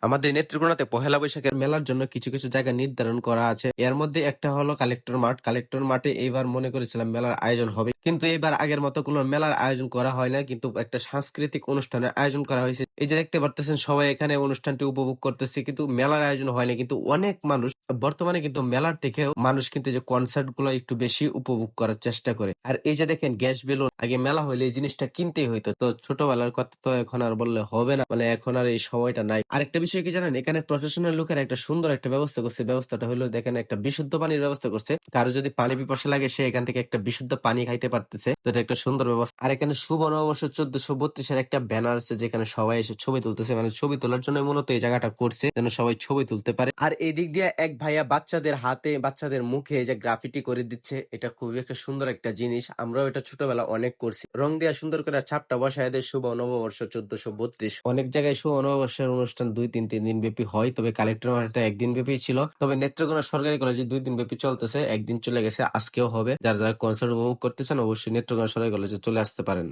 আমাদের নেত্রকোনাতে পহেলা বৈশাখের মেলার জন্য কিছু কিছু জায়গা নির্ধারণ করা আছে। এর মধ্যে একটা হলো কালেক্টর মাঠ। কালেক্টর মাঠে এইবার মনে করেছিলাম মেলার আয়োজন হবে, কিন্তু এবার আগের মতো কোনো মেলার আয়োজন করা হয় না, কিন্তু একটা সাংস্কৃতিক অনুষ্ঠানের আয়োজন করা হয়েছে। এই যে দেখতে পারতেছেন সবাই এখানে অনুষ্ঠানটি উপভোগ করতেছে, কিন্তু মেলার আয়োজন হয়নি। কিন্তু অনেক মানুষ বর্তমানে কিন্তু মেলার থেকেও মানুষ কিন্তু যে কনসার্ট গুলো একটু বেশি উপভোগ করার চেষ্টা করে। আর এই যে দেখেন গ্যাস বেলুন, আগে মেলা হইলে এই জিনিসটা কিনতেই হইতো। তো ছোটবেলার কথা তো এখন আর বললে হবে না, মানে এখন আর এই সময়টা নাই। আরেকটা বিষয় কি জানেন, এখানে প্রশাসনের লোকের একটা সুন্দর একটা ব্যবস্থা করছে। ব্যবস্থাটা হলো দেখেন একটা বিশুদ্ধ পানির ব্যবস্থা করছে। কারো যদি পানি পিপাসা লাগে সে এখান থেকে একটা বিশুদ্ধ পানি খাইতে পারতেছে। তো এটা একটা সুন্দর ব্যবস্থা। আর এখানে শুভ নববর্ষ 1432 একটা ব্যানার আছে, যেখানে সবাই এসে ছবি তুলতেছে। মানে ছবি তোলার জন্য মূলত এই জায়গাটা করছে, যেন সবাই ছবি তুলতে পারে। আর এই দিক দিয়ে এক ভাইয়া বাচ্চাদের হাতে বাচ্চাদের মুখে এই যে গ্রাফিটি করে দিচ্ছে, এটা খুবই একটা সুন্দর একটা জিনিস। আমরাও এটা ছোটবেলা অনেক করছি, রং দিয়ে সুন্দর করে ছাপটা বসায় দেয় শুভ নববর্ষ 1432। অনেক জায়গায় শুভ নববর্ষের অনুষ্ঠান 2-3 দিন ব্যাপী হয়, তবে কালেক্টর মাঠটা একদিন ব্যাপী ছিল। তবে নেত্রকোনা সরকারি কলেজে 2 দিন ব্যাপী চলতেছে, একদিন চলে গেছে, আজকেও হবে। যারা যারা কনসার্ট উপভোগ করতে চান অবশ্যই নেত্রকোনা সরকারি কলেজে চলে আসতে পারেন।